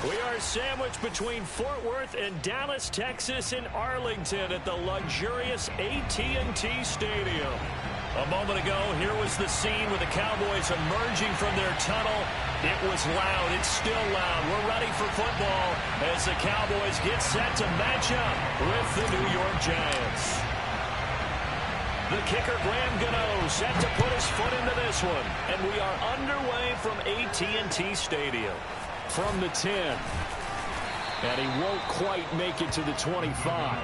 We are sandwiched between Fort Worth and Dallas, Texas, and Arlington at the luxurious AT&T Stadium. A moment ago, here was the scene with the Cowboys emerging from their tunnel. It was loud. It's still loud. We're ready for football as the Cowboys get set to match up with the New York Giants. The kicker, Graham Gano, set to put his foot into this one. And we are underway from AT&T Stadium. From the 10. And he won't quite make it to the 25.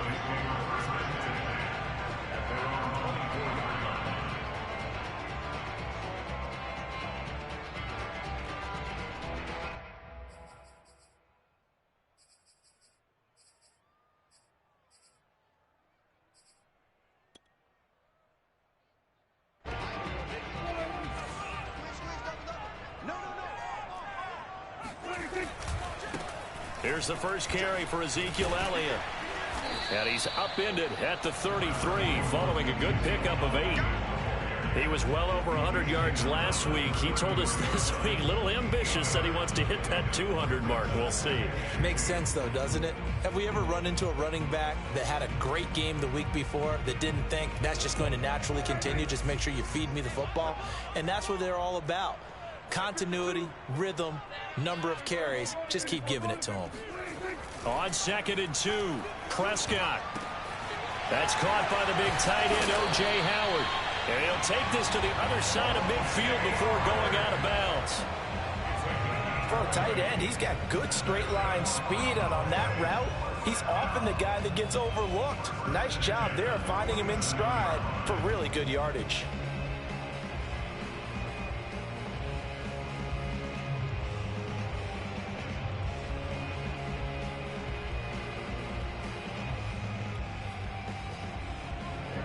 Here's the first carry for Ezekiel Elliott. And he's upended at the 33 following a good pickup of 8. He was well over 100 yards last week. He told us this week, a little ambitious, that he wants to hit that 200 mark. We'll see. Makes sense, though, doesn't it? Have we ever run into a running back that had a great game the week before that didn't think that's just going to naturally continue? Just make sure you feed me the football. And that's what they're all about. Continuity, rhythm, number of carries. Just keep giving it to him. On 2nd and 2, Prescott. That's caught by the big tight end, O.J. Howard. And he'll take this to the other side of midfield before going out of bounds. For a tight end, he's got good straight line speed, and on that route, he's often the guy that gets overlooked. Nice job there of finding him in stride for really good yardage.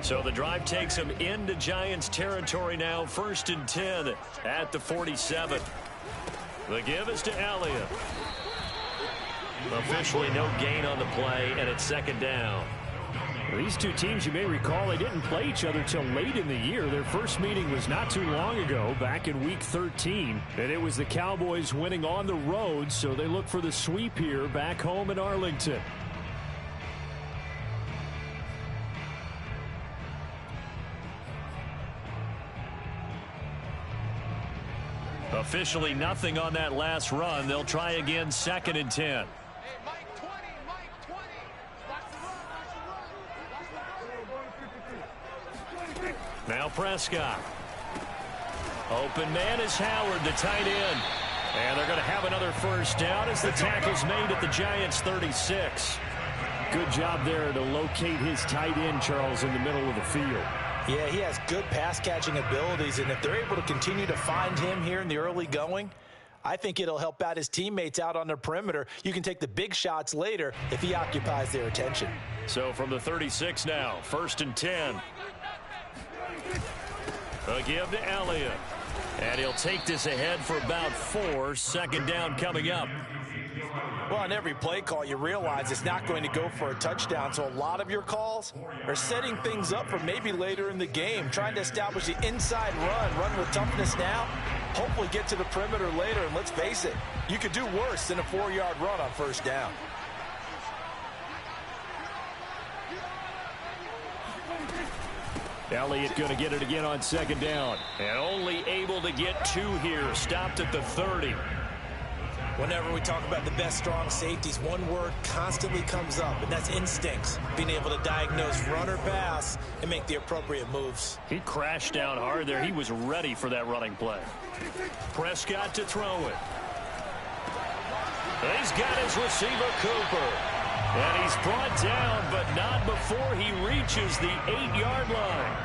So the drive takes him into Giants territory now. 1st and 10 at the 47. The give is to Elliott. Officially no gain on the play, and it's 2nd down. These two teams, you may recall, they didn't play each other till late in the year. Their first meeting was not too long ago, back in Week 13. And it was the Cowboys winning on the road, so they look for the sweep here back home in Arlington. Officially nothing on that last run. They'll try again 2nd and 10. Now Prescott. Open man is Howard, the tight end. And they're going to have another first down as the tackle's made at the Giants' 36. Good job there to locate his tight end, Charles, in the middle of the field. Yeah, he has good pass-catching abilities, and if they're able to continue to find him here in the early going, I think it'll help out his teammates out on the perimeter. You can take the big shots later if he occupies their attention. So from the 36 now, 1st and 10. A give to Elliott. And he'll take this ahead for about 4. 2nd down coming up. Well, on every play call, you realize it's not going to go for a touchdown, so a lot of your calls are setting things up for maybe later in the game, trying to establish the inside run with toughness now, hopefully get to the perimeter later, and let's face it, you could do worse than a 4-yard run on 1st down. Elliott going to get it again on 2nd down, and only able to get 2 here, stopped at the 30. Whenever we talk about the best strong safeties, one word constantly comes up, and that's instincts. Being able to diagnose run or pass and make the appropriate moves. He crashed down hard there. He was ready for that running play. Prescott to throw it. He's got his receiver, Cooper. And he's brought down, but not before he reaches the 8-yard line.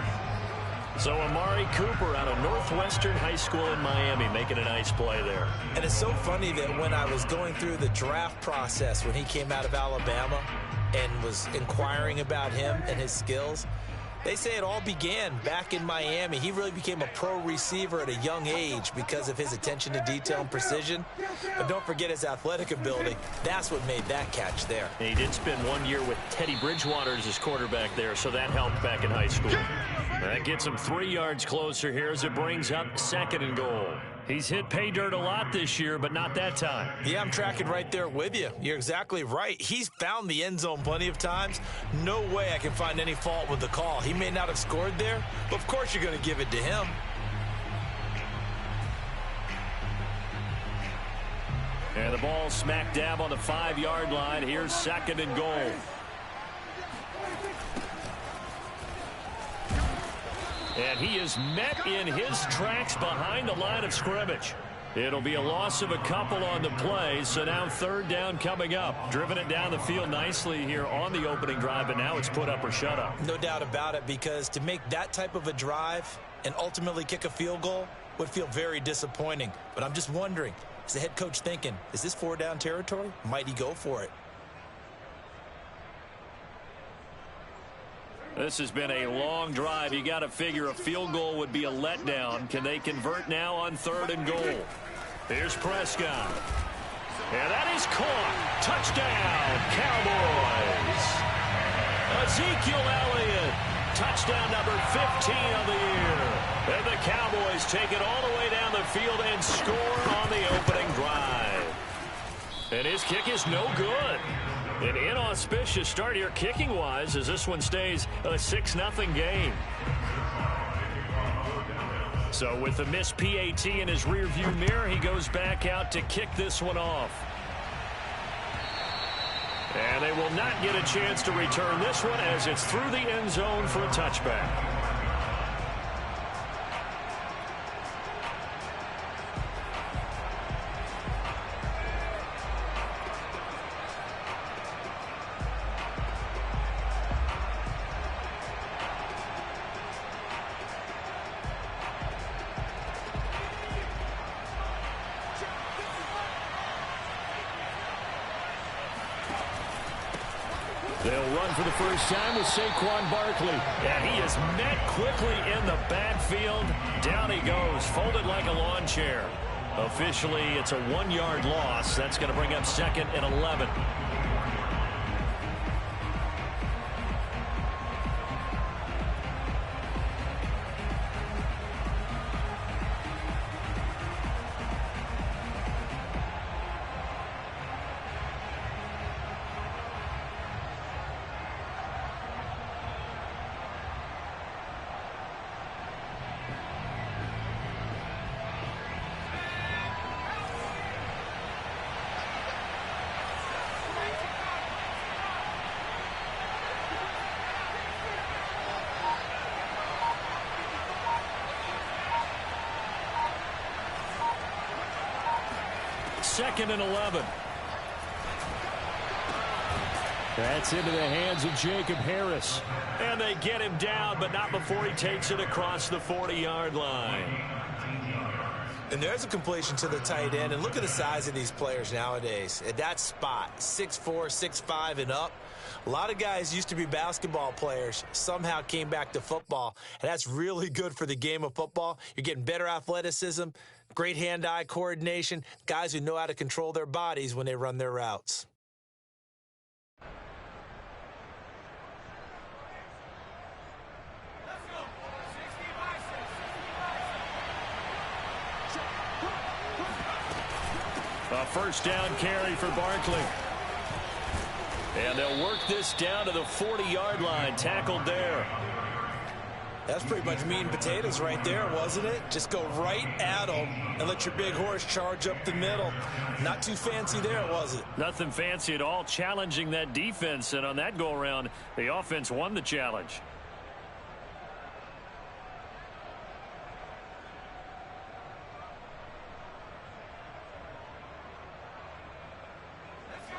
So Amari Cooper out of Northwestern High School in Miami making a nice play there. And it's so funny that when I was going through the draft process when he came out of Alabama and was inquiring about him and his skills, they say it all began back in Miami. He really became a pro receiver at a young age because of his attention to detail and precision. But don't forget his athletic ability. That's what made that catch there. And he did spend 1 year with Teddy Bridgewater as his quarterback there, so that helped back in high school. That gets him 3 yards closer here as it brings up 2nd and goal. He's hit pay dirt a lot this year, but not that time. Yeah, I'm tracking right there with you. You're exactly right. He's found the end zone plenty of times. No way I can find any fault with the call. He may not have scored there, but of course you're going to give it to him. And the ball smack dab on the 5-yard line. Here's 2nd and goal. And he is met in his tracks behind the line of scrimmage. It'll be a loss of a couple on the play, so now 3rd down coming up. Driven it down the field nicely here on the opening drive, but now it's put up or shut up. No doubt about it, because to make that type of a drive and ultimately kick a field goal would feel very disappointing. But I'm just wondering, is the head coach thinking, is this 4-down territory? Might he go for it? This has been a long drive. You got to figure a field goal would be a letdown. Can they convert now on 3rd and goal? Here's Prescott. And that is caught. Touchdown, Cowboys. Ezekiel Elliott. Touchdown number 15 of the year. And the Cowboys take it all the way down the field and score on the opening drive. And his kick is no good. An inauspicious start here kicking-wise as this one stays a 6-0 game. So with the missed PAT in his rearview mirror, he goes back out to kick this one off. And they will not get a chance to return this one as it's through the end zone for a touchback. They'll run for the first time with Saquon Barkley. And he is met quickly in the backfield. Down he goes, folded like a lawn chair. Officially, it's a 1-yard loss. That's going to bring up 2nd and 11. Second and 11. That's into the hands of Jacob Harris. And they get him down, but not before he takes it across the 40-yard line. And there's a completion to the tight end. And look at the size of these players nowadays. At that spot, 6'4", 6'5", and up. A lot of guys used to be basketball players, somehow came back to football. And that's really good for the game of football. You're getting better athleticism, great hand-eye coordination, guys who know how to control their bodies when they run their routes. A first down carry for Barkley. And they'll work this down to the 40-yard line, tackled there. That's pretty much meat and potatoes right there, wasn't it? Just go right at them and let your big horse charge up the middle. Not too fancy there, was it? Nothing fancy at all, challenging that defense. And on that go-around, the offense won the challenge.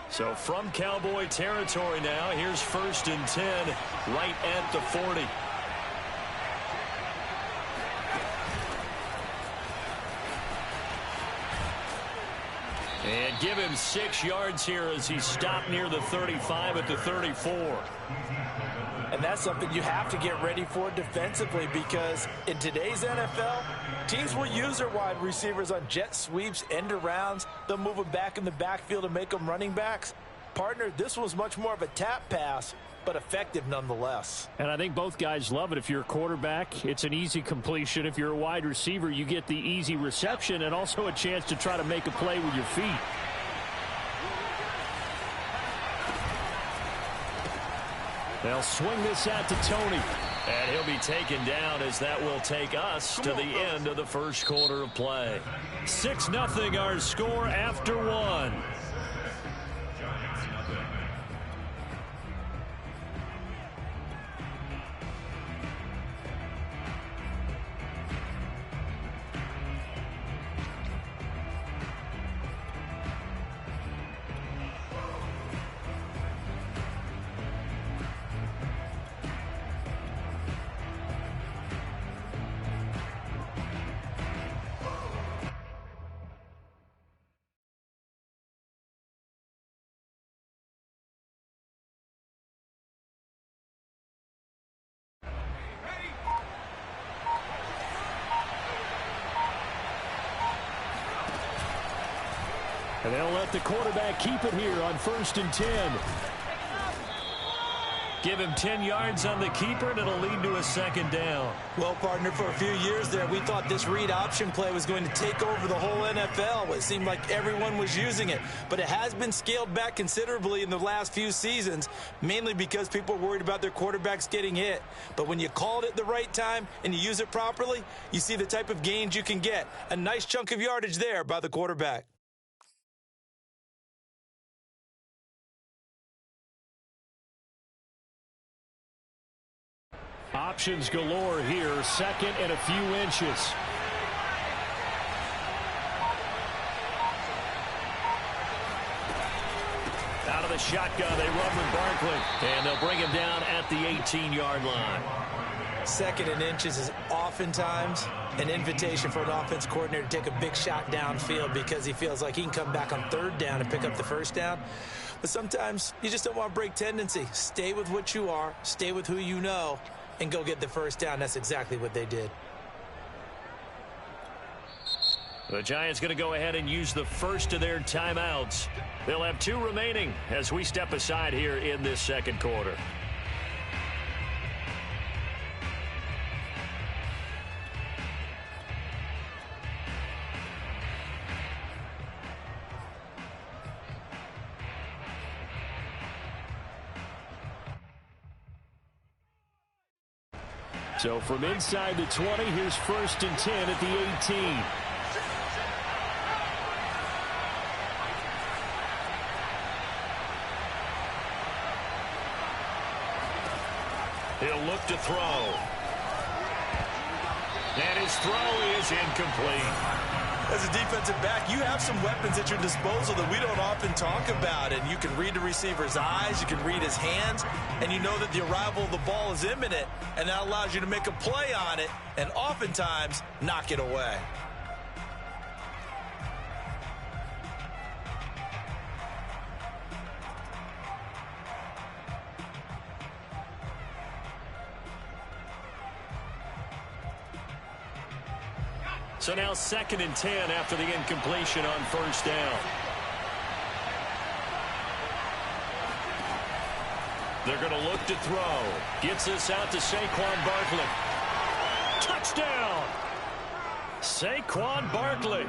So from Cowboy territory now, here's 1st and 10, right at the 40. And give him 6 yards here as he stopped near the 35 at the 34. And that's something you have to get ready for defensively, because in today's NFL, teams will use their wide receivers on jet sweeps, end arounds. They'll move them back in the backfield and make them running backs. Partner, this was much more of a tap pass but effective nonetheless. And I think both guys love it. If you're a quarterback, it's an easy completion. If you're a wide receiver, you get the easy reception and also a chance to try to make a play with your feet. They'll swing this out to Tony. And he'll be taken down as that will take us to the end of the first quarter of play. 6-0 our score after one. And they'll let the quarterback keep it here on 1st and 10. Give him 10 yards on the keeper, and it'll lead to a second down. Well, partner, for a few years there, we thought this read option play was going to take over the whole NFL. It seemed like everyone was using it. But it has been scaled back considerably in the last few seasons, mainly because people are worried about their quarterbacks getting hit. But when you call it at the right time and you use it properly, you see the type of gains you can get. A nice chunk of yardage there by the quarterback. Options galore here, second and a few inches. Out of the shotgun, they run with Barkley, and they'll bring him down at the 18-yard line. Second and inches is oftentimes an invitation for an offense coordinator to take a big shot downfield because he feels like he can come back on 3rd down and pick up the 1st down. But sometimes you just don't want to break tendency. Stay with what you are, stay with who you know, and go get the 1st down. That's exactly what they did. The Giants going to go ahead and use the first of their timeouts. They'll have 2 remaining as we step aside here in this second quarter. So from inside the 20, here's 1st and 10 at the 18. He'll look to throw. And his throw is incomplete. As a defensive back, you have some weapons at your disposal that we don't often talk about. And you can read the receiver's eyes, you can read his hands, and you know that the arrival of the ball is imminent. And that allows you to make a play on it and oftentimes knock it away. So now 2nd and 10 after the incompletion on 1st down. They're going to look to throw. Gets this out to Saquon Barkley. Touchdown! Saquon Barkley,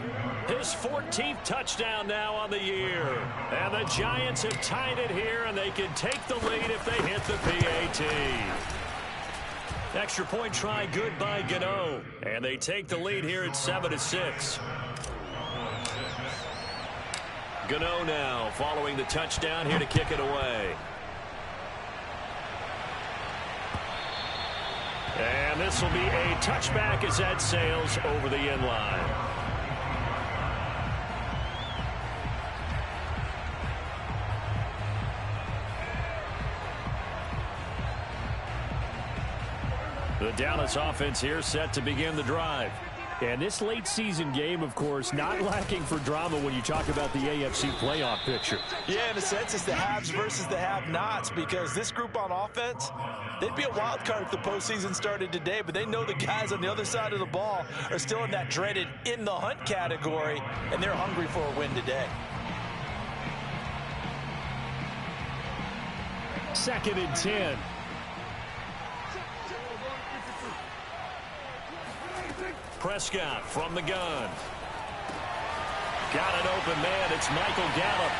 his 14th touchdown now on the year. And the Giants have tied it here, and they can take the lead if they hit the PAT. Extra point try good by Gano. And they take the lead here at 7-6. Gano now following the touchdown here to kick it away. And this will be a touchback as that sails over the end line. The Dallas offense here set to begin the drive. And this late season game, of course, not lacking for drama when you talk about the AFC playoff picture. Yeah, in a sense, it's the haves versus the have-nots, because this group on offense, they'd be a wild card if the postseason started today, but they know the guys on the other side of the ball are still in that dreaded in the hunt category, and they're hungry for a win today. 2nd and 10. Prescott from the gun. Got an open man. It's Michael Gallup.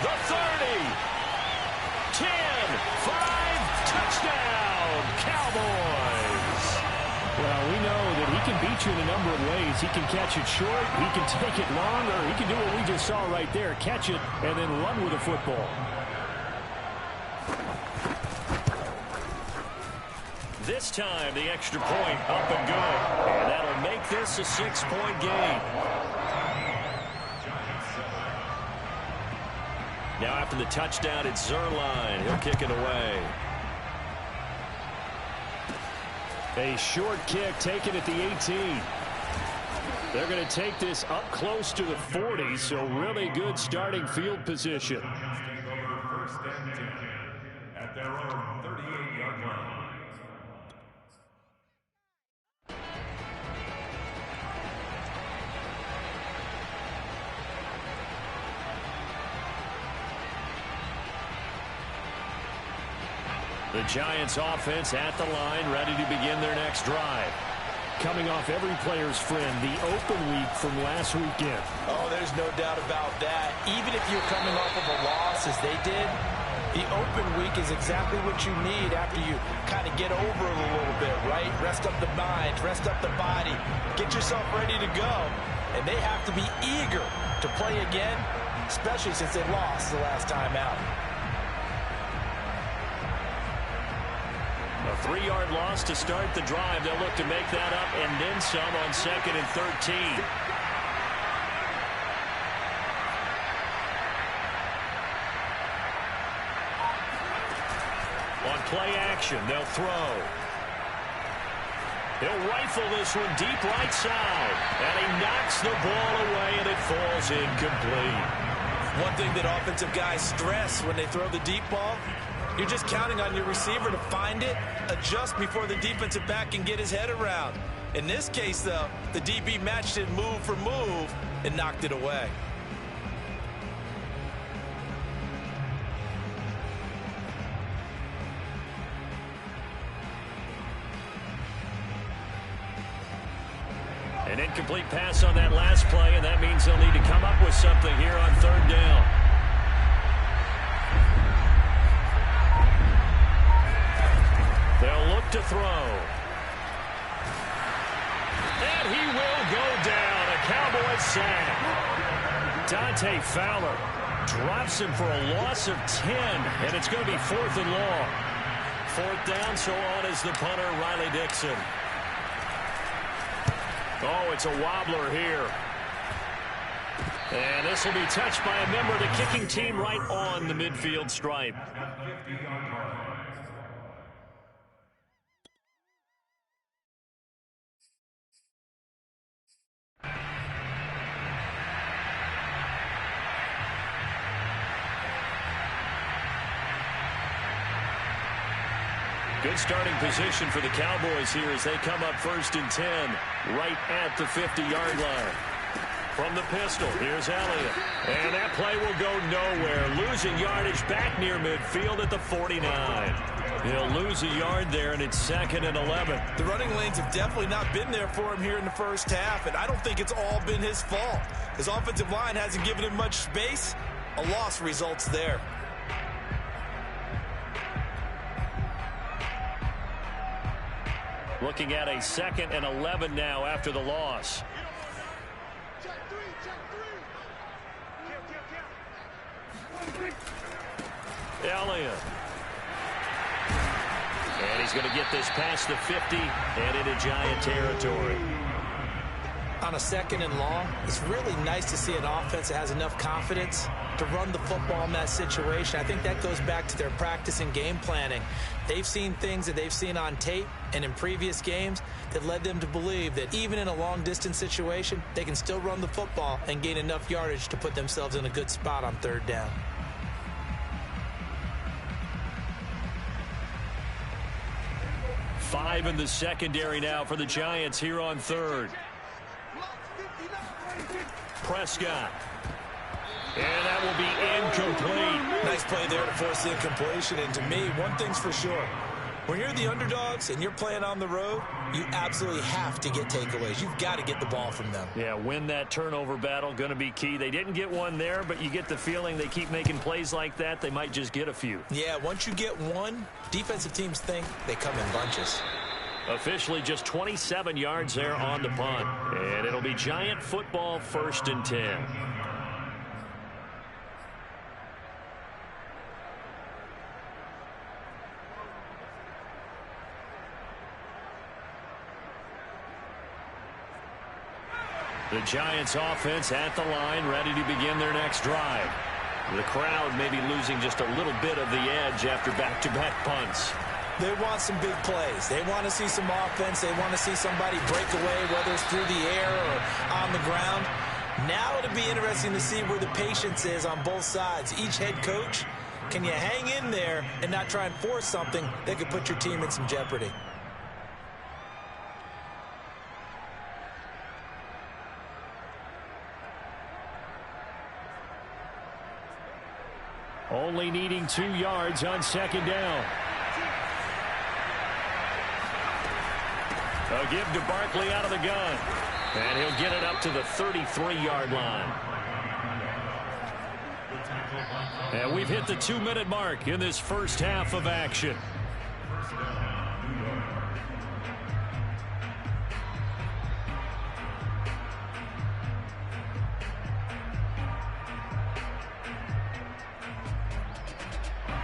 The 30. 10. 5. Touchdown. Cowboys. Well, we know that he can beat you in a number of ways. He can catch it short. He can take it long. Or he can do what we just saw right there. Catch it and then run with the football. This time, the extra point up and good. And that'll make this a 6-point game. Now after the touchdown, it's Zerline. He'll kick it away. A short kick taken at the 18. They're going to take this up close to the 40, so really good starting field position. First and 10 at their own 38-yard line. The Giants offense at the line, ready to begin their next drive. Coming off every player's friend, the open week from last weekend. Oh, there's no doubt about that. Even if you're coming off of a loss as they did, the open week is exactly what you need after you kind of get over it a little bit, right? Rest up the mind, rest up the body, get yourself ready to go. And they have to be eager to play again, especially since they lost the last time out. A 3-yard loss to start the drive. They'll look to make that up and then some on 2nd and 13. On play action, they'll throw. He'll rifle this one deep right side. And he knocks the ball away, and it falls incomplete. One thing that offensive guys stress when they throw the deep ball, you're just counting on your receiver to find it, adjust before the defensive back can get his head around. In this case, though, the DB matched it move for move and knocked it away. An incomplete pass on that last play, and that means they'll need to come up with something here on 3rd down. They'll look to throw. And he will go down. A Cowboys sack. Dante Fowler drops him for a loss of 10, and it's going to be 4th and long. 4th down, so on is the punter, Riley Dixon. Oh, it's a wobbler here. And this will be touched by a member of the kicking team right on the midfield stripe. Good starting position for the Cowboys here as they come up 1st and 10 right at the 50-yard line. From the pistol, here's Elliott. And that play will go nowhere. Losing yardage back near midfield at the 49. He'll lose a yard there, and it's 2nd and 11. The running lanes have definitely not been there for him here in the first half, and I don't think it's all been his fault. His offensive line hasn't given him much space. A loss results there. Looking at a 2nd and 11 now after the loss. Elliott. And he's going to get this past the 50 and into Giant territory. On a 2nd and long, it's really nice to see an offense that has enough confidence to run the football in that situation. I think that goes back to their practice and game planning. They've seen things that they've seen on tape and in previous games that led them to believe that even in a long-distance situation, they can still run the football and gain enough yardage to put themselves in a good spot on 3rd down. Five in the secondary now for the Giants here on 3rd. Prescott. And that will be incomplete. Nice play there to force the incompletion. And to me, one thing's for sure. When you're the underdogs and you're playing on the road, you absolutely have to get takeaways. You've got to get the ball from them. Yeah, win that turnover battle, going to be key. They didn't get one there, but you get the feeling they keep making plays like that, they might just get a few. Yeah, once you get one, defensive teams think they come in bunches. Officially just 27 yards there on the punt. And it'll be Giant football, 1st and 10. The Giants offense at the line, ready to begin their next drive. The crowd maybe losing just a little bit of the edge after back-to-back punts. They want some big plays. They want to see some offense. They want to see somebody break away, whether it's through the air or on the ground. Now it'll be interesting to see where the patience is on both sides. Each head coach, can you hang in there and not try and force something that could put your team in some jeopardy? Only needing 2 yards on 2nd down. A give to Barkley out of the gun. And he'll get it up to the 33-yard line. And we've hit the 2-minute mark in this first half of action.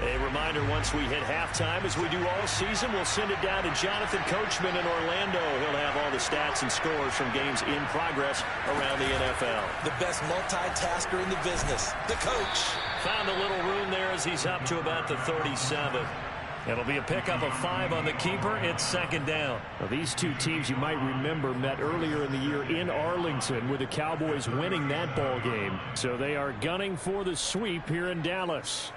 A reminder, once we hit halftime, as we do all season, we'll send it down to Jonathan Coachman in Orlando. He'll have all the stats and scores from games in progress around the NFL. The best multitasker in the business, the coach. Found a little room there as he's up to about the 37. It'll be a pickup of 5 on the keeper. It's 2nd down. Now, these two teams, you might remember, met earlier in the year in Arlington with the Cowboys winning that ball game. So they are gunning for the sweep here in Dallas.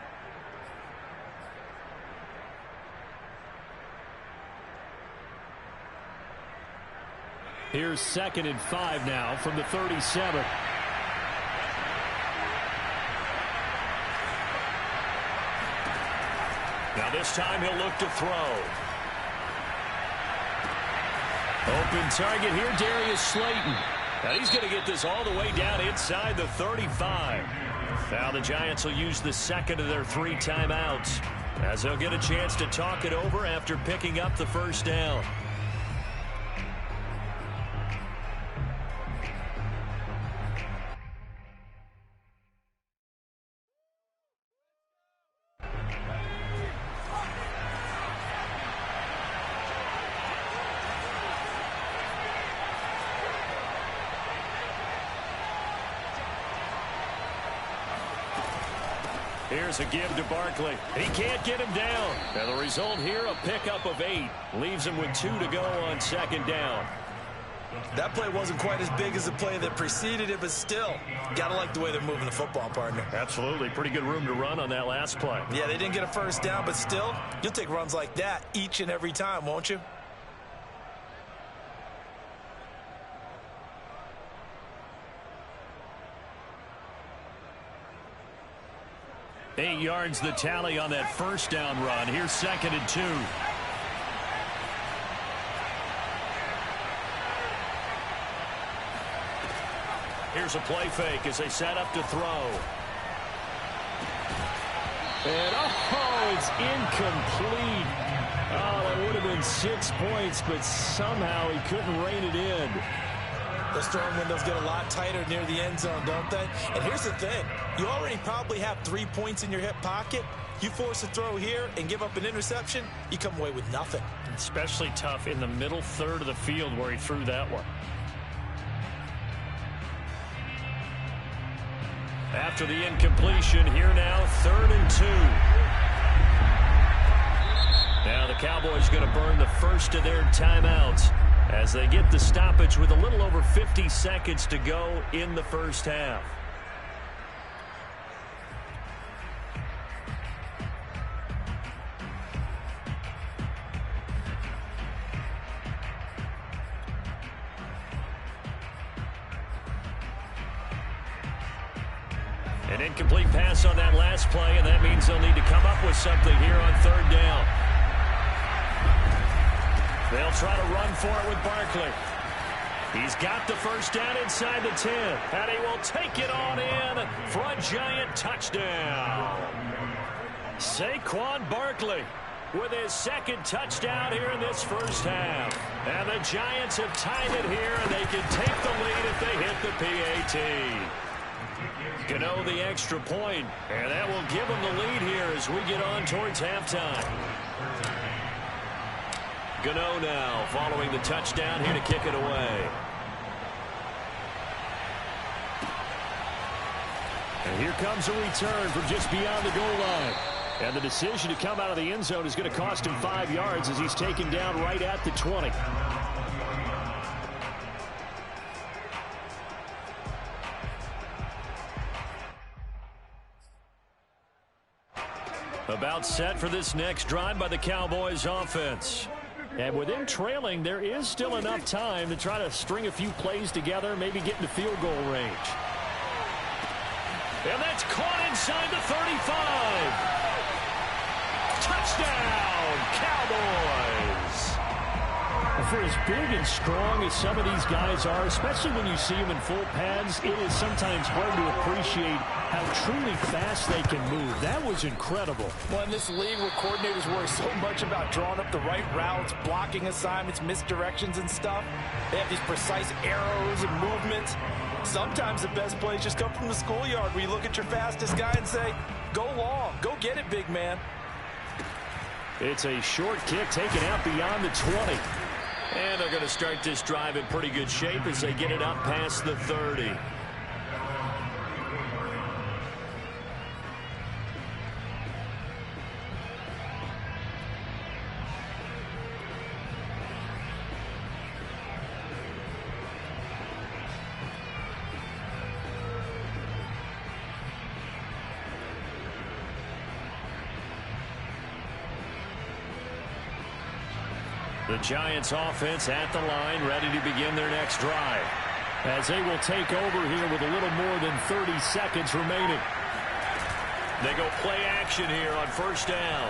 Here's 2nd and 5 now from the 37. Now this time he'll look to throw. Open target here, Darius Slayton. Now he's going to get this all the way down inside the 35. Now the Giants will use the 2nd of their 3 timeouts, as they'll get a chance to talk it over after picking up the 1st down. Here's a give to Barkley. He can't get him down. And the result here, a pickup of 8. Leaves him with 2 to go on 2nd down. That play wasn't quite as big as the play that preceded it, but still, got to like the way they're moving the football, partner. Absolutely. Pretty good room to run on that last play. Yeah, they didn't get a 1st down, but still, you'll take runs like that each and every time, won't you? Eight yards the tally on that 1st down run. Here's 2nd and 2. Here's a play fake as they set up to throw. And it's incomplete. Oh, that would have been 6 points, but somehow he couldn't rein it in. Those throwing windows get a lot tighter near the end zone, don't they? And here's the thing. You already probably have 3 points in your hip pocket. You force a throw here and give up an interception, you come away with nothing. Especially tough in the middle third of the field where he threw that one. After the incompletion, here now, 3rd and 2. Now the Cowboys going to burn the 1st of their timeouts as they get the stoppage with a little over 50 seconds to go in the 1st half. An incomplete pass on that last play, and that means they'll need to come up with something here on third down. They'll try to run for it with Barkley. He's got the first down inside the 10, and he will take it on in for a Giant touchdown. Saquon Barkley with his second touchdown here in this first half. And the Giants have tied it here, and they can take the lead if they hit the PAT. Gano the extra point, and that will give them the lead here as we get on towards halftime. Gano now following the touchdown here to kick it away. And here comes a return from just beyond the goal line. And the decision to come out of the end zone is going to cost him 5 yards as he's taken down right at the 20. About set for this next drive by the Cowboys offense. And with them trailing, there is still enough time to try to string a few plays together, maybe get into field goal range. And that's caught inside the 35. Touchdown, Cowboys! For as big and strong as some of these guys are, especially when you see them in full pads, it is sometimes hard to appreciate how truly fast they can move. That was incredible. Well, in this league where coordinators worry so much about drawing up the right routes, blocking assignments, misdirections and stuff, they have these precise arrows and movements. Sometimes the best plays just come from the schoolyard where you look at your fastest guy and say, go long, go get it, big man. It's a short kick taken out beyond the 20. And they're going to start this drive in pretty good shape as they get it up past the 30. The Giants offense at the line, ready to begin their next drive. As they will take over here with a little more than 30 seconds remaining. They go play action here on first down.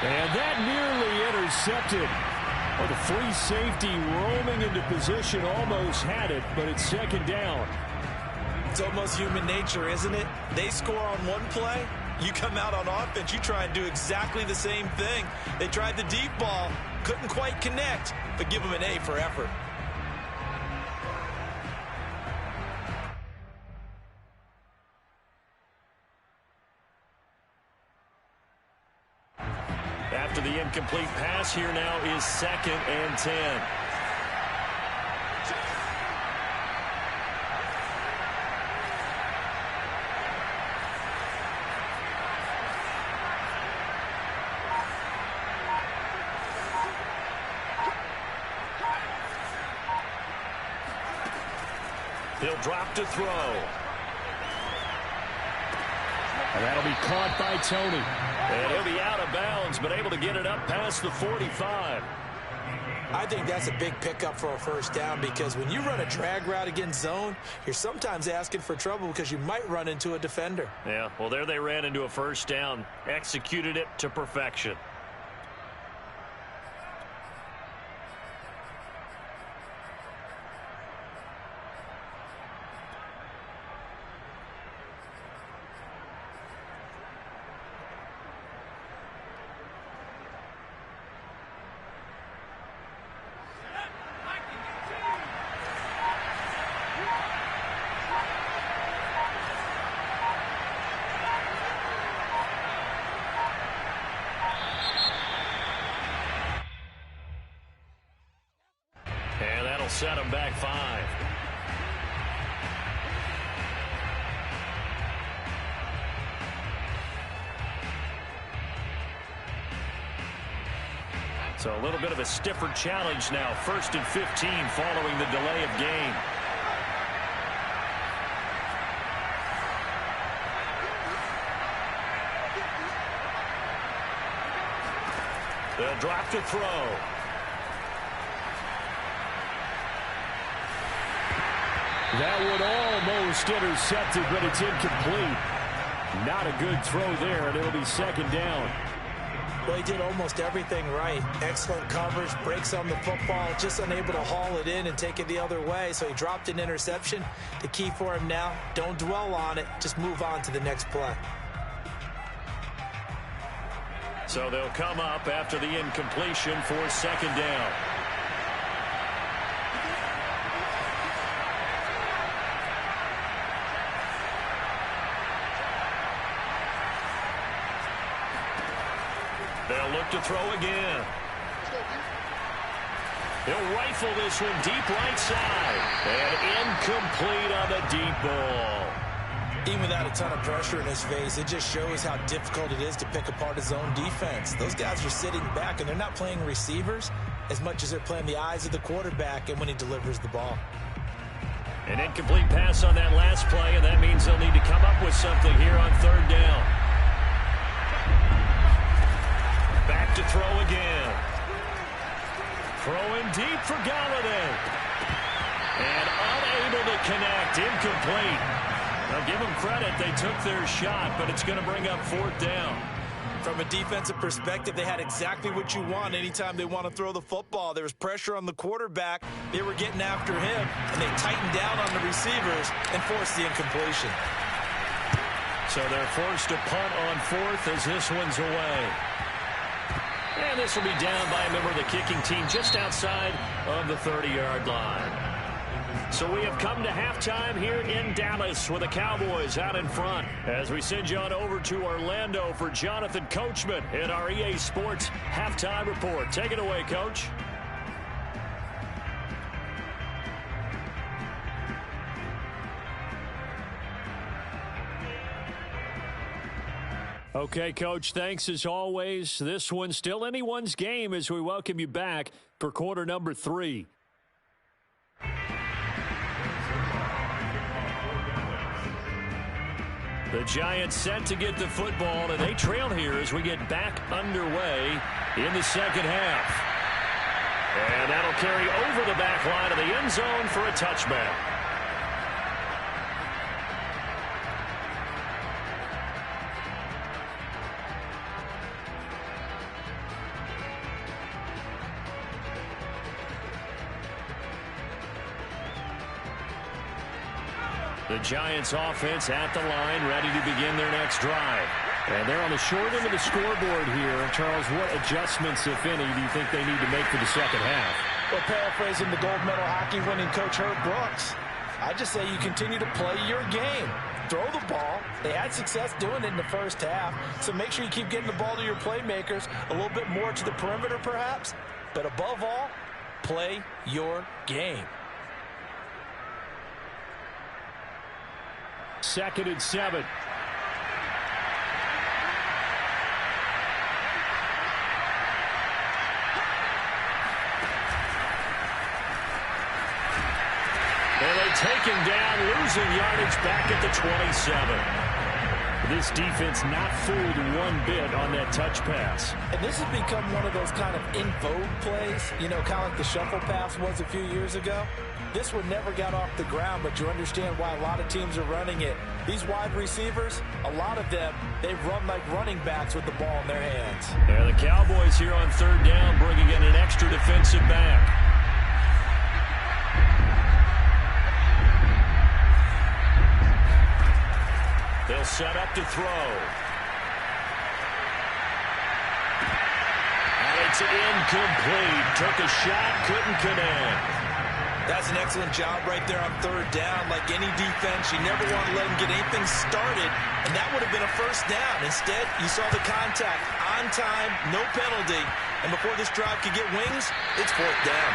And that nearly intercepted. Oh, the free safety roaming into position almost had it, but it's second down. It's almost human nature, isn't it? They score on one play. You come out on offense, you try and do exactly the same thing. They tried the deep ball, couldn't quite connect, but give them an A for effort. After the incomplete pass, here now is 2nd and 10. He'll drop to throw. And that'll be caught by Tony. And he'll be out of bounds, but able to get it up past the 45. I think that's a big pickup for a first down because when you run a drag route against zone, you're sometimes asking for trouble because you might run into a defender. Yeah, well, there they ran into a first down, executed it to perfection. Set him back 5. So a little bit of a stiffer challenge now. 1st and 15 following the delay of game. They'll drop to throw. That would almost intercepted, but it's incomplete. Not a good throw there, and it'll be second down. Well, he did almost everything right. Excellent coverage, breaks on the football, just unable to haul it in and take it the other way. So he dropped an interception. The key for him now, don't dwell on it. Just move on to the next play. So they'll come up after the incompletion for second down. They'll look to throw again. He'll rifle this one deep right side. And incomplete on the deep ball. Even without a ton of pressure in his face, it just shows how difficult it is to pick apart his own defense. Those guys are sitting back, and they're not playing receivers as much as they're playing the eyes of the quarterback and when he delivers the ball. An incomplete pass on that last play, and that means they'll need to come up with something here on third down. Back to throw again. Throwing deep for Galladay. And unable to connect. Incomplete. Now give them credit. They took their shot, but it's going to bring up fourth down. From a defensive perspective, they had exactly what you want anytime they want to throw the football. There was pressure on the quarterback. They were getting after him, and they tightened down on the receivers and forced the incompletion. So they're forced to punt on fourth as this one's away. And this will be down by a member of the kicking team just outside of the 30-yard line. So we have come to halftime here in Dallas with the Cowboys out in front as we send you on over to Orlando for Jonathan Coachman in our EA Sports Halftime Report. Take it away, Coach. Okay, Coach, thanks as always. This one's still anyone's game as we welcome you back for quarter number 3. The Giants set to get the football, and they trail here as we get back underway in the second half. And that'll carry over the back line of the end zone for a touchback. The Giants offense at the line, ready to begin their next drive. And they're on the short end of the scoreboard here. Charles, what adjustments, if any, do you think they need to make for the second half? Well, paraphrasing the gold medal hockey winning coach Herb Brooks, I just say you continue to play your game. Throw the ball. They had success doing it in the first half, so make sure you keep getting the ball to your playmakers, a little bit more to the perimeter perhaps, but above all, play your game. 2nd and 7. And they take him down, losing yardage back at the 27. This defense not fooled one bit on that touch pass. And this has become one of those kind of in vogue plays, you know, kind of like the shuffle pass was a few years ago. This one never got off the ground, but you understand why a lot of teams are running it. These wide receivers, a lot of them, they run like running backs with the ball in their hands. Yeah, the Cowboys here on third down bringing in an extra defensive back. They'll set up to throw. And it's incomplete. Took a shot, couldn't connect. That's an excellent job right there on third down. Like any defense, you never want to let them get anything started, and that would have been a first down. Instead, you saw the contact on time, no penalty, and before this drive could get wings, it's fourth down.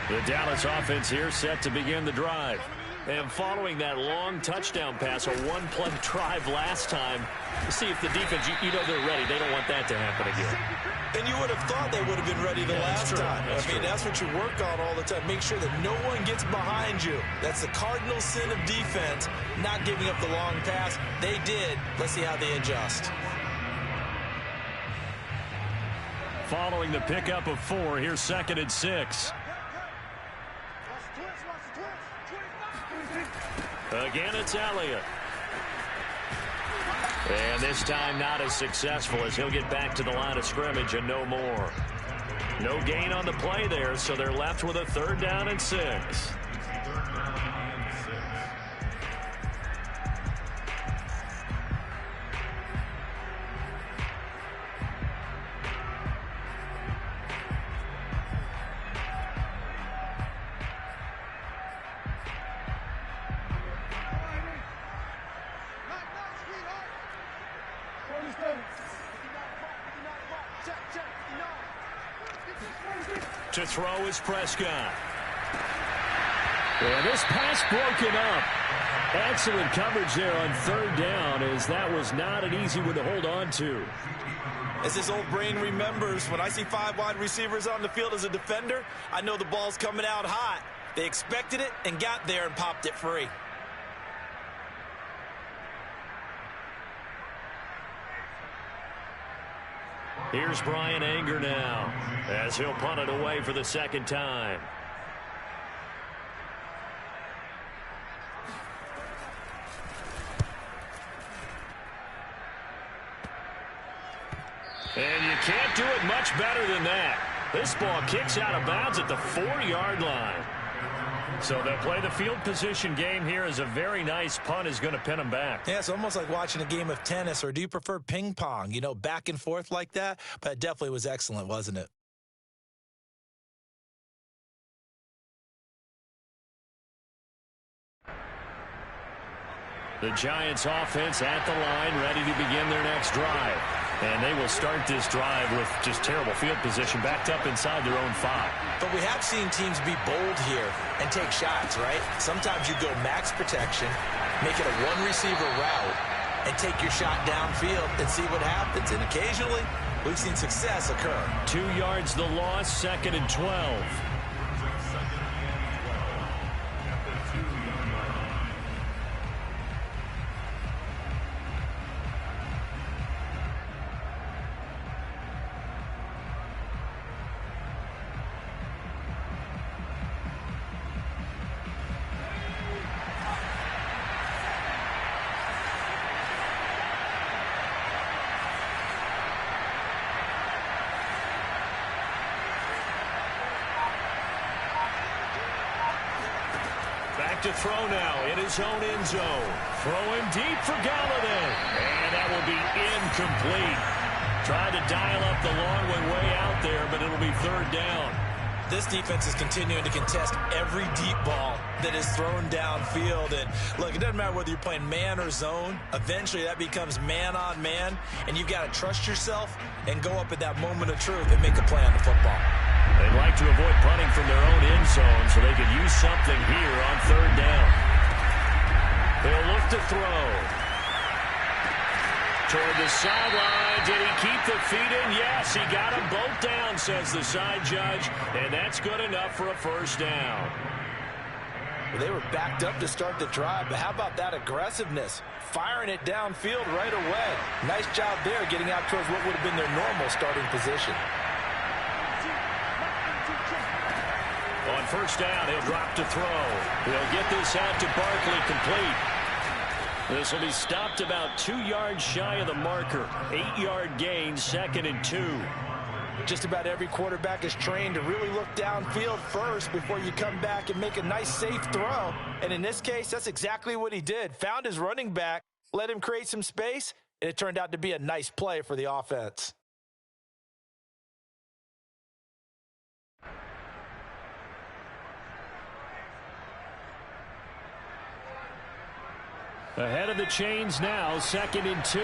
The Dallas offense here set to begin the drive. And following that long touchdown pass, a one-play drive last time, see if the defense, you know they're ready. They don't want that to happen again. And you would have thought they would have been ready the last time. That's what you work on all the time. Make sure that no one gets behind you. That's the cardinal sin of defense, not giving up the long pass. They did. Let's see how they adjust. Following the pickup of 4, here's 2nd and 6. Again, it's Elliott. And this time not as successful as he'll get back to the line of scrimmage and no more. No gain on the play there, so they're left with a 3rd down and 6. To throw is Prescott. And this pass broken up. Excellent coverage there on 3rd down, as that was not an easy one to hold on to. As his old brain remembers, when I see 5 wide receivers on the field as a defender, I know the ball's coming out hot. They expected it and got there and popped it free. Here's Brian Anger now, as he'll punt it away for the 2nd time. And you can't do it much better than that. This ball kicks out of bounds at the 4-yard line. So they'll play the field position game here, as a very nice punt is going to pin them back. Yeah, it's almost like watching a game of tennis, or do you prefer ping pong? You know, back and forth like that? But it definitely was excellent, wasn't it? The Giants offense at the line, ready to begin their next drive. And they will start this drive with just terrible field position, backed up inside their own 5. But we have seen teams be bold here and take shots, right? Sometimes you go max protection, make it a one-receiver route, and take your shot downfield and see what happens. And occasionally, we've seen success occur. 2 yards the loss, 2nd and 12. To throw now in his own end zone. Throwing deep for Galladay. And that will be incomplete. Tried to dial up the long way out there, but it'll be 3rd down. This defense is continuing to contest every deep ball that is thrown downfield. And look, it doesn't matter whether you're playing man or zone. Eventually, that becomes man on man. And you've got to trust yourself and go up at that moment of truth and make a play on the football. They'd like to avoid punting from their own end zone so they could use something here on 3rd down. They'll look to throw. Toward the sideline. Did he keep the feet in? Yes, he got them both down, says the side judge. And that's good enough for a 1st down. Well, they were backed up to start the drive, but how about that aggressiveness? Firing it downfield right away. Nice job there, getting out towards what would have been their normal starting position. On 1st down, he'll drop to throw. He'll get this out to Barkley, complete. This will be stopped about 2 yards shy of the marker. 8-yard gain, 2nd and 2. Just about every quarterback is trained to really look downfield first before you come back and make a nice, safe throw. And in this case, that's exactly what he did. Found his running back, let him create some space, and it turned out to be a nice play for the offense. Ahead of the chains now, 2nd and 2.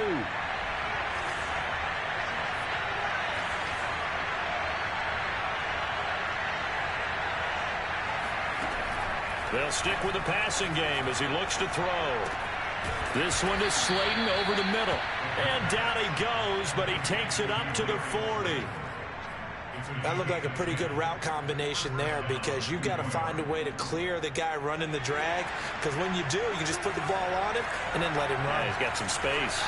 They'll stick with the passing game as he looks to throw. This one is Slayton over the middle. And down he goes, but he takes it up to the 40. That looked like a pretty good route combination there because you've got to find a way to clear the guy running the drag, because when you do, you can just put the ball on him and then let him run. Yeah, he's got some space.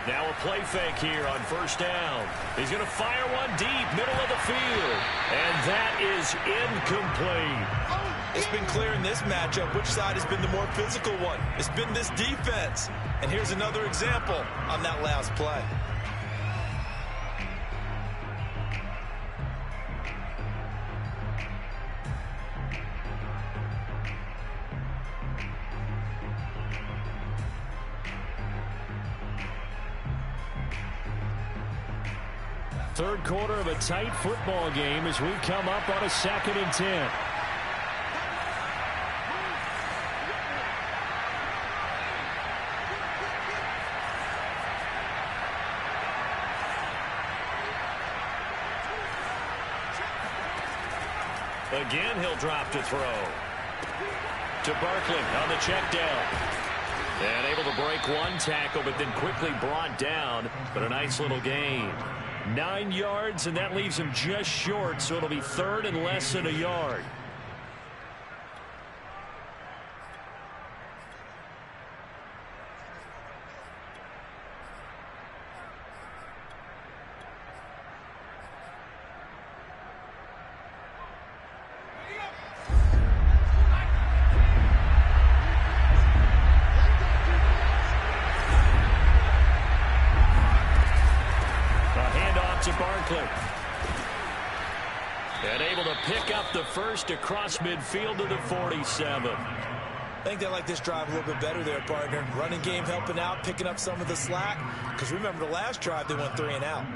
Now a play fake here on first down. He's going to fire one deep, middle of the field. And that is incomplete. It's been clear in this matchup which side has been the more physical one. It's been this defense. And here's another example on that last play. Third quarter of a tight football game as we come up on a 2nd and 10. Again, he'll drop to throw. To Barkley on the check down. And able to break one tackle, but then quickly brought down. But a nice little gain. 9 yards, and that leaves him just short, so it'll be 3rd and less than a yard. To Barkley. And able to pick up the first across midfield to the 47. I think they like this drive a little bit better there, partner. Running game helping out, picking up some of the slack. Because remember the last drive, they went 3 and out.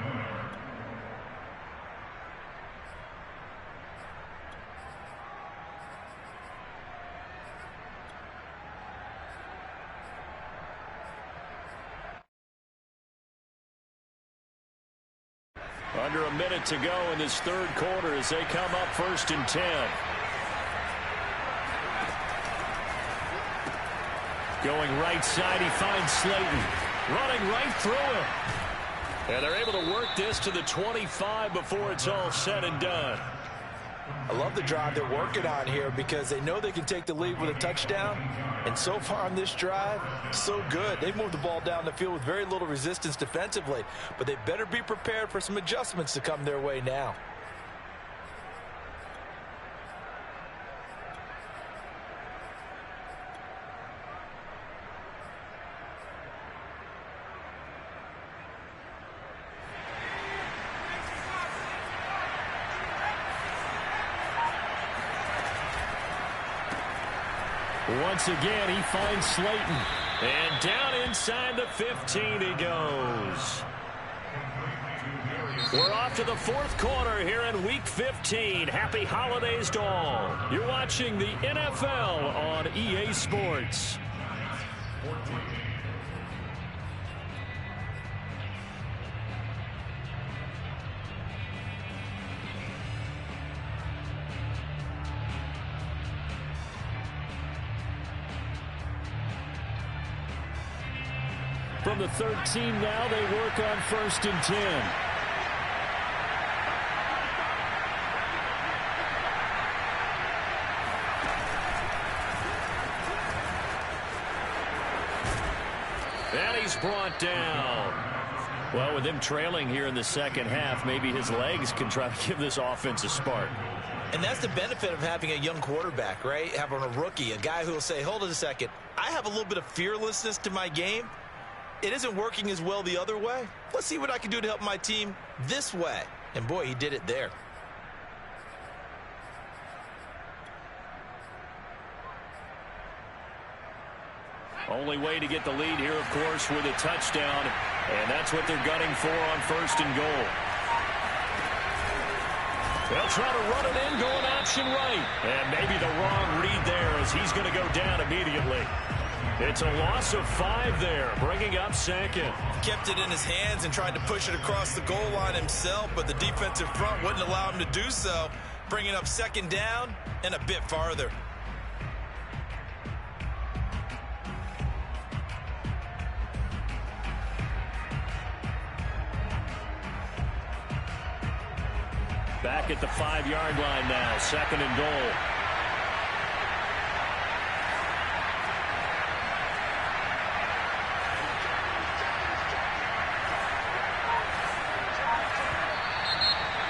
Under a minute to go in this third quarter as they come up 1st and 10. Going right side, he finds Slayton. Running right through him. And they're able to work this to the 25 before it's all said and done. I love the drive they're working on here because they know they can take the lead with a touchdown. And so far on this drive, so good. They've moved the ball down the field with very little resistance defensively. But they better be prepared for some adjustments to come their way now. Once again, he finds Slayton. And down inside the 15 he goes. We're off to the 4th quarter here in Week 15. Happy holidays to all. You're watching the NFL on EA Sports. From the 13 now, they work on 1st and 10. And he's brought down. Well, with him trailing here in the second half, maybe his legs can try to give this offense a spark. And that's the benefit of having a young quarterback, right? Having a rookie, a guy who will say, hold it a second, I have a little bit of fearlessness to my game. It isn't working as well the other way. Let's see what I can do to help my team this way. And boy, he did it there. Only way to get the lead here, of course, with a touchdown. And that's what they're gunning for on 1st and goal. They'll try to run it in, going option right. And maybe the wrong read there as he's going to go down immediately. It's a loss of 5 there, bringing up second. He kept it in his hands and tried to push it across the goal line himself, but the defensive front wouldn't allow him to do so, bringing up second down and a bit farther. Back at the 5-yard line now, second and goal.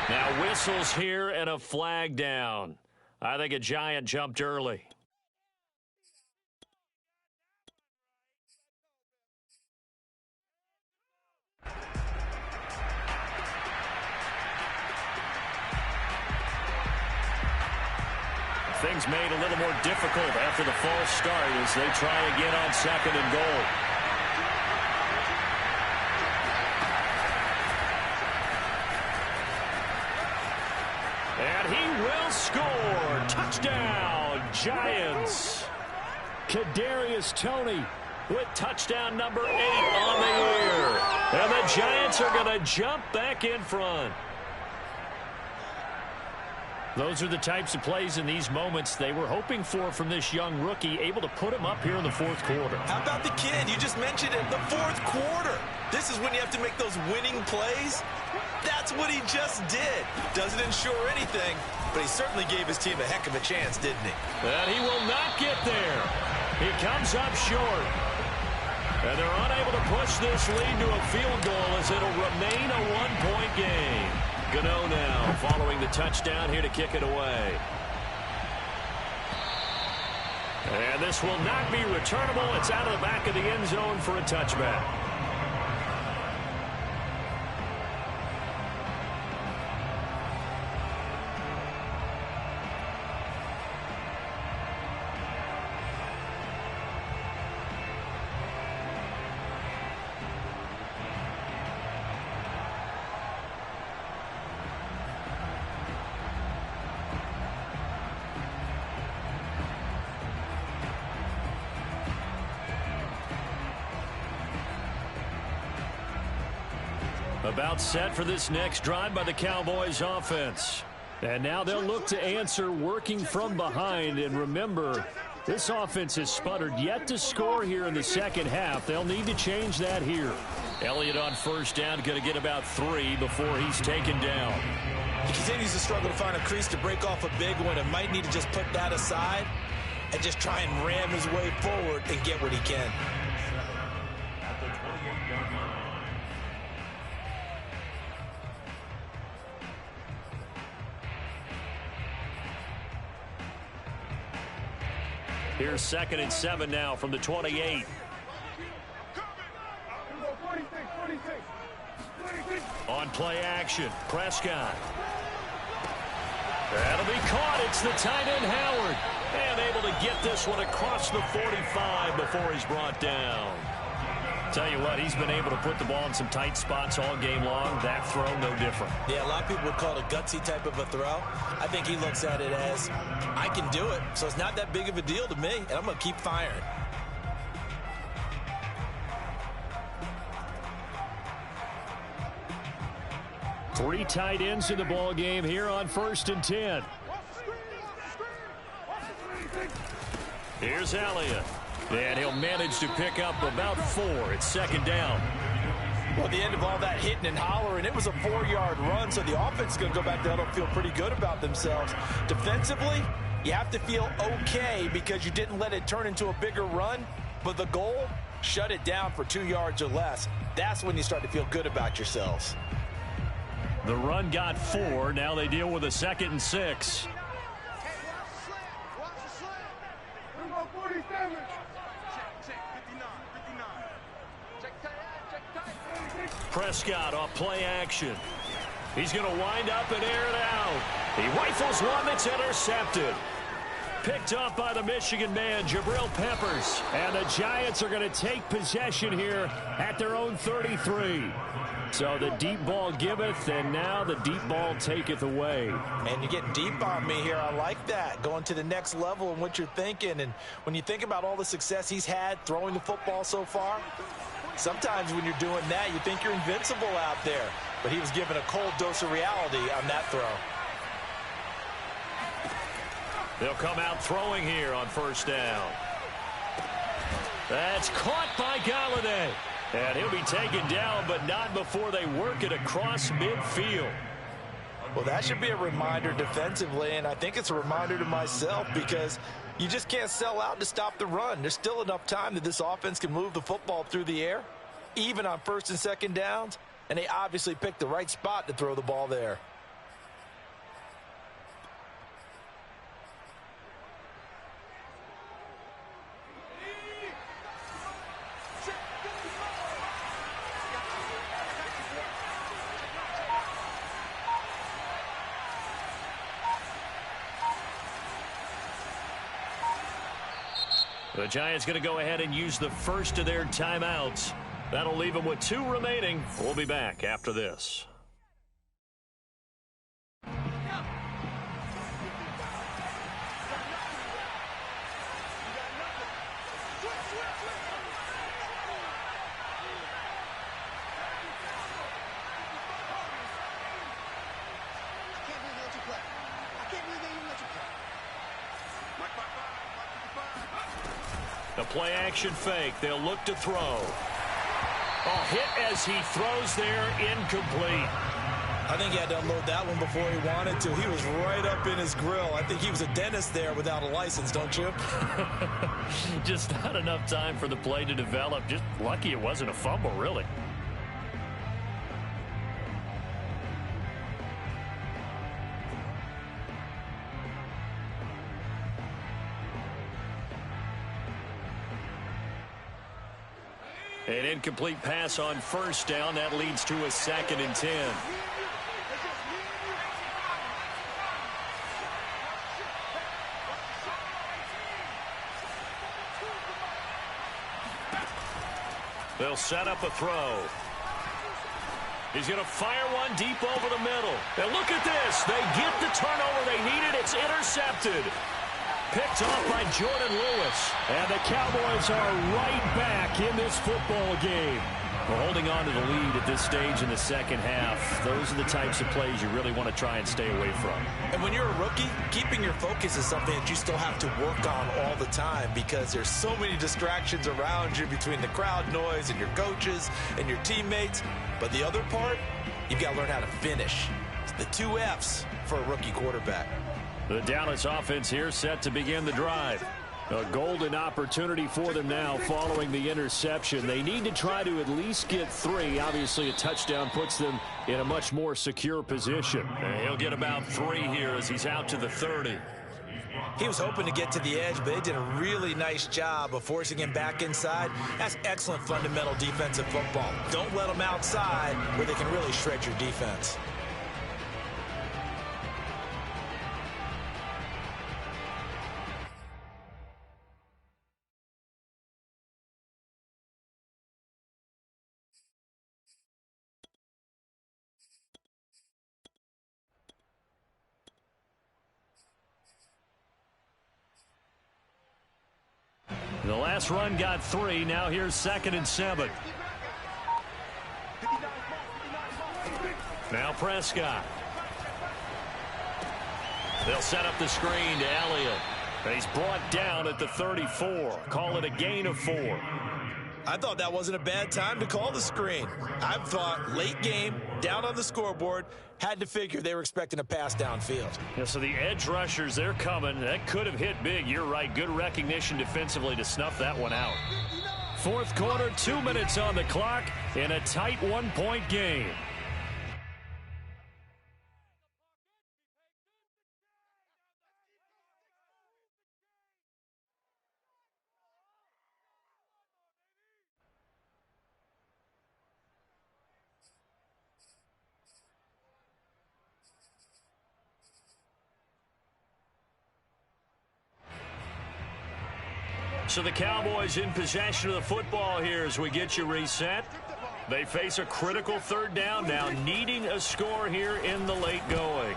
Now whistles here and a flag down. I think a Giant jumped early. Things made a little more difficult after the false start as they try again on second and goal. And he will score. Touchdown, Giants. Kadarius Toney with touchdown number 8 on the year. And the Giants are going to jump back in front. Those are the types of plays in these moments they were hoping for from this young rookie, able to put him up here in the fourth quarter. How about the kid? You just mentioned it, the fourth quarter. This is when you have to make those winning plays. That's what he just did. Doesn't ensure anything, but he certainly gave his team a heck of a chance, didn't he? And he will not get there. He comes up short. And they're unable to push this lead to a field goal as it'll remain a one-point game. Gano now following the touchdown here to kick it away. And this will not be returnable. It's out of the back of the end zone for a touchback. About set for this next drive by the Cowboys offense. And now they'll look to answer working from behind. And remember, this offense has sputtered yet to score here in the second half. They'll need to change that here. Elliott on first down, going to get about 3 before he's taken down. He continues to struggle to find a crease to break off a big one and might need to just put that aside and just try and ram his way forward and get what he can. Here's 2nd and 7 now from the 28. On play action, Prescott. That'll be caught. It's the tight end, Howard. And able to get this one across the 45 before he's brought down. Tell you what, he's been able to put the ball in some tight spots all game long. That throw, no different. Yeah, a lot of people would call it a gutsy type of a throw. I think he looks at it as, I can do it, so it's not that big of a deal to me, and I'm going to keep firing. Three tight ends in the ball game here on 1st and 10. Here's Elliott. And he'll manage to pick up about 4. It's 2nd down. Well, at the end of all that hitting and hollering, it was a 4-yard run, so the offense is going to go back there and feel pretty good about themselves. Defensively, you have to feel okay because you didn't let it turn into a bigger run, but the goal, shut it down for 2 yards or less. That's when you start to feel good about yourselves. The run got 4. Now they deal with a 2nd and 6. Prescott off play action. He's going to wind up and air it out. He rifles one that's intercepted. Picked up by the Michigan man, Jabril Peppers. And the Giants are going to take possession here at their own 33. So the deep ball giveth, and now the deep ball taketh away. And you're getting deep on me here. I like that. Going to the next level and what you're thinking. And when you think about all the success he's had throwing the football so far, sometimes when you're doing that, you think you're invincible out there. But he was given a cold dose of reality on that throw. They'll come out throwing here on first down. That's caught by Galladay. And he'll be taken down, but not before they work it across midfield. Well, that should be a reminder defensively, and I think it's a reminder to myself because you just can't sell out to stop the run. There's still enough time that this offense can move the football through the air, even on first and second downs, and they obviously picked the right spot to throw the ball there. The Giants going to go ahead and use the first of their timeouts. That'll leave them with 2 remaining. We'll be back after this. The play action fake. They'll look to throw. Oh, hit as he throws there, incomplete. I think he had to unload that one before he wanted to. He was right up in his grill. I think he was a dentist there without a license, don't you? Just not enough time for the play to develop. Just lucky it wasn't a fumble, really. An incomplete pass on first down. That leads to a 2nd and 10. They'll set up a throw. He's going to fire one deep over the middle. And look at this. They get the turnover they needed. It's intercepted. Picked off by Jordan Lewis. And the Cowboys are right back in this football game. We're holding on to the lead at this stage in the second half. Those are the types of plays you really want to try and stay away from. And when you're a rookie, keeping your focus is something that you still have to work on all the time because there's so many distractions around you between the crowd noise and your coaches and your teammates. But the other part, you've got to learn how to finish. It's the 2 F's for a rookie quarterback. The Dallas offense here set to begin the drive. A golden opportunity for them now following the interception. They need to try to at least get 3. Obviously, a touchdown puts them in a much more secure position. And he'll get about 3 here as he's out to the 30. He was hoping to get to the edge, but they did a really nice job of forcing him back inside. That's excellent fundamental defensive football. Don't let them outside where they can really shred your defense. The last run got 3. Now here's 2nd and 7. Now Prescott. They'll set up the screen to Elliott. He's brought down at the 34. Call it a gain of 4. I thought that wasn't a bad time to call the screen. I thought late game, down on the scoreboard, had to figure they were expecting a pass downfield. Yeah, so the edge rushers, they're coming. That could have hit big. You're right. Good recognition defensively to snuff that one out. 4th quarter, 2 minutes on the clock in a tight 1-point game. so the Cowboys in possession of the football here as we get you reset. They face a critical third down now, needing a score here in the late going.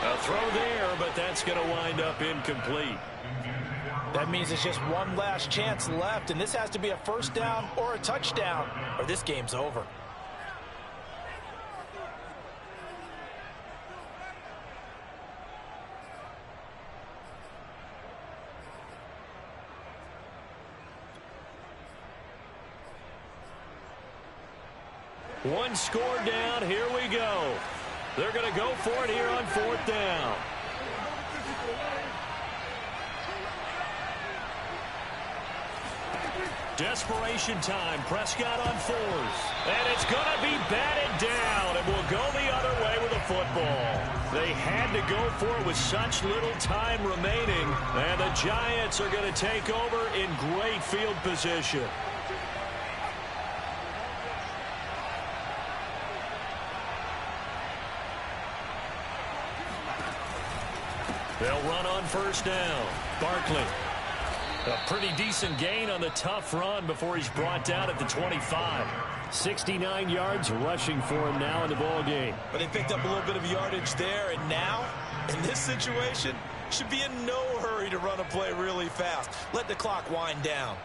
A throw there, but that's going to wind up incomplete. That means it's just one last chance left, and this has to be a first down or a touchdown, or this game's over. One score down, here we go. They're going to go for it here on fourth down. Desperation time. Prescott on fours. And it's going to be batted down, and will go the other way with the football. They had to go for it with such little time remaining, and the Giants are going to take over in great field position. They'll run on first down. Barkley. A pretty decent gain on the tough run before he's brought down at the 25. 69 yards rushing for him now in the ball game. But they picked up a little bit of yardage there, and now, in this situation, should be in no hurry to run a play really fast. Let the clock wind down.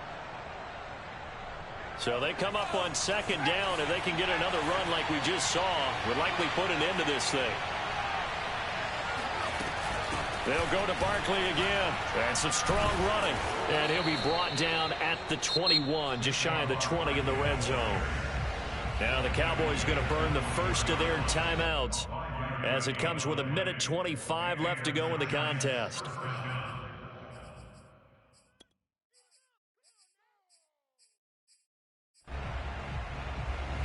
So they come up on second down. If they can get another run like we just saw, would likely put an end to this thing. They'll go to Barkley again. And some strong running. And he'll be brought down at the 21, just shy of the 20 in the red zone. Now the Cowboys going to burn the first of their timeouts as it comes with 1:25 left to go in the contest.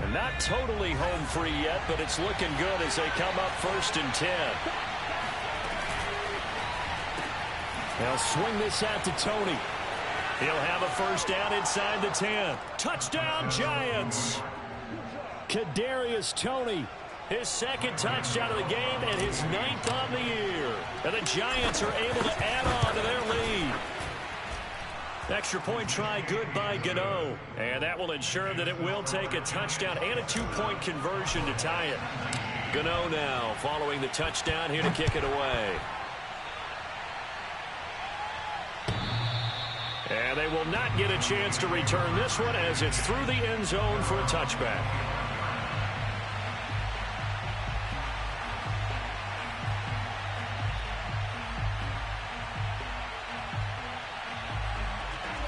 And not totally home free yet, but it's looking good as they come up 1st and 10. They'll swing this out to Tony. He'll have a first down inside the 10. Touchdown, Giants. Kadarius Toney, his second touchdown of the game and his 9th on the year. And the Giants are able to add on to their lead. Extra point try good by Gano. And that will ensure that it will take a touchdown and a 2-point conversion to tie it. Gano now following the touchdown here to kick it away. And they will not get a chance to return this one as it's through the end zone for a touchback.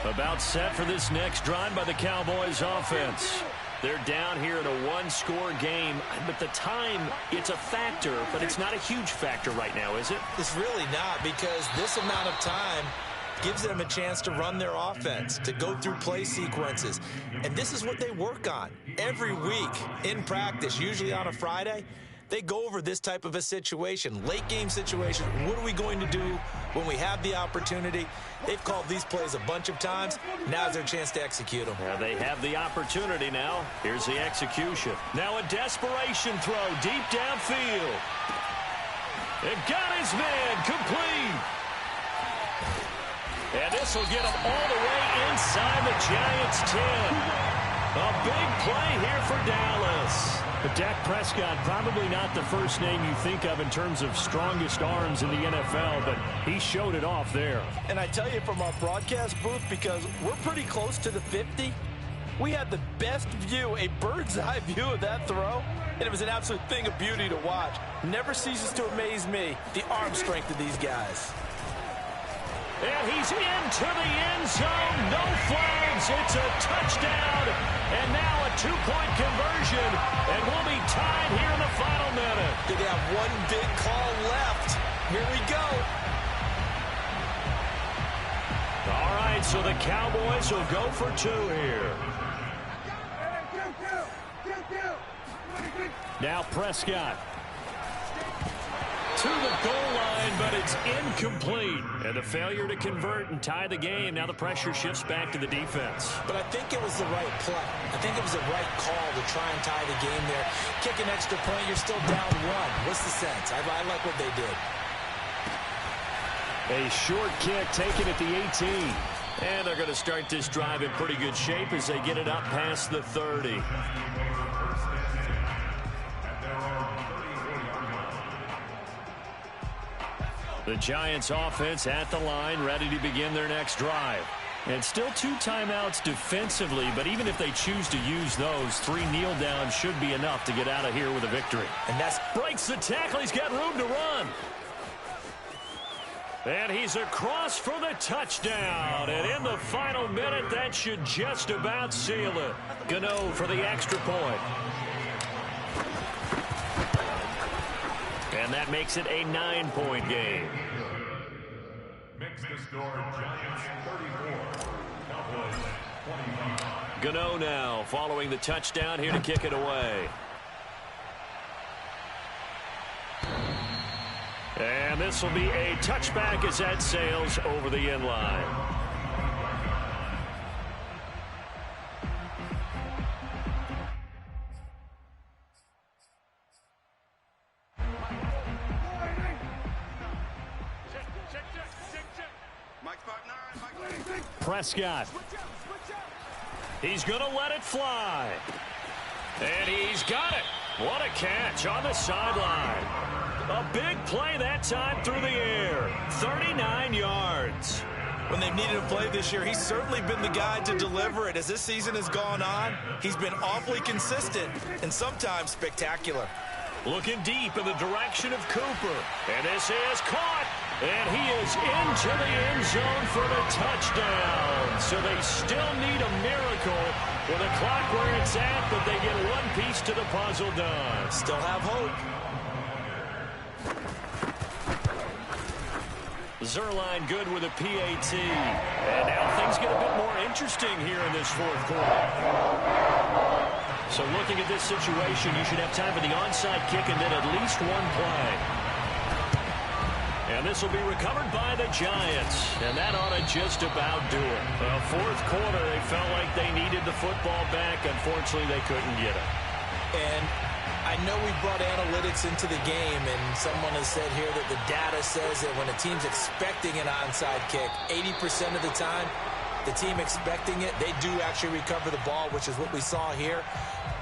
About set for this next drive by the Cowboys offense. They're down here in a one-score game, but the time, it's a factor, but it's not a huge factor right now, is it? It's really not, because this amount of time gives them a chance to run their offense, to go through play sequences. And this is what they work on every week in practice, usually on a Friday. They go over this type of a situation, late game situation. What are we going to do when we have the opportunity? They've called these plays a bunch of times. Now's their chance to execute them. Yeah, they have the opportunity now. Here's the execution. Now a desperation throw deep downfield. It got his man complete. And this will get him all the way inside the Giants' 10. A big play here for Dallas. But Dak Prescott, probably not the first name you think of in terms of strongest arms in the NFL, but he showed it off there. And I tell you, from our broadcast booth, because we're pretty close to the 50, we had the best view, a bird's-eye view of that throw, and it was an absolute thing of beauty to watch. Never ceases to amaze me, the arm strength of these guys. And he's into the end zone. No flags. It's a touchdown. And now a 2-point conversion. And we'll be tied here in the final minute. They have one big call left. Here we go. All right, so the Cowboys will go for 2 here. Now Prescott. To the goal line, but it's incomplete. And the failure to convert and tie the game. Now the pressure shifts back to the defense. But I think it was the right play. I think it was the right call to try and tie the game there. Kick an extra point, you're still down 1. What's the sense? I like what they did. A short kick taken at the 18. And they're going to start this drive in pretty good shape as they get it up past the 30. The Giants offense at the line, ready to begin their next drive. And still 2 timeouts defensively, but even if they choose to use those, 3 kneel downs should be enough to get out of here with a victory. And that's breaks the tackle. He's got room to run. And he's across for the touchdown. And in the final minute, that should just about seal it. Gano for the extra point. And that makes it a 9-point game. Makes the score Giants 34, Cowboys 25. Gano now following the touchdown here to kick it away. And this will be a touchback as that sails over the end line. Prescott. He's going to let it fly. And he's got it. What a catch on the sideline. A big play that time through the air. 39 yards. when they've needed a play this year. He's certainly been the guy to deliver it. As this season has gone on, he's been awfully consistent and sometimes spectacular. Looking deep in the direction of Cooper. And this is caught. And he is into the end zone for the touchdown. So they still need a miracle with the clock where it's at, but they get one piece to the puzzle done. Still have hope. Zerline good with a PAT. And now things get a bit more interesting here in this fourth quarter. So looking at this situation, you should have time for the onside kick and then at least one play. And this will be recovered by the Giants. And that ought to just about do it. Well, fourth quarter, they felt like they needed the football back. Unfortunately, they couldn't get it. And I know we brought analytics into the game, and someone has said here that the data says that when a team's expecting an onside kick, 80% of the time, the team expecting it, they do actually recover the ball, which is what we saw here.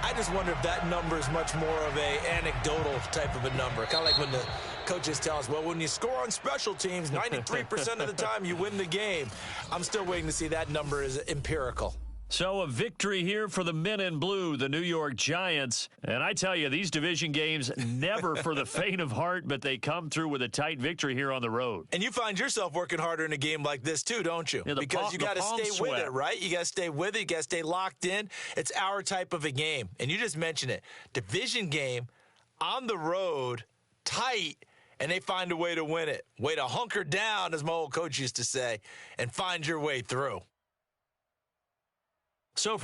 I just wonder if that number is much more of a anecdotal type of a number. Kind of like when the coaches tell us, well, when you score on special teams, 93% of the time you win the game. I'm still waiting to see that number is empirical. So a victory here for the men in blue, the New York Giants. And I tell you, these division games never for the faint of heart, but they come through with a tight victory here on the road. And you find yourself working harder in a game like this too, don't you? Yeah, because you got to stay with it, right? You got to stay with it. You got to stay locked in. It's our type of a game. And you just mentioned it. Division game, on the road, tight, and they find a way to win it. Way to hunker down, as my old coach used to say, and find your way through. So for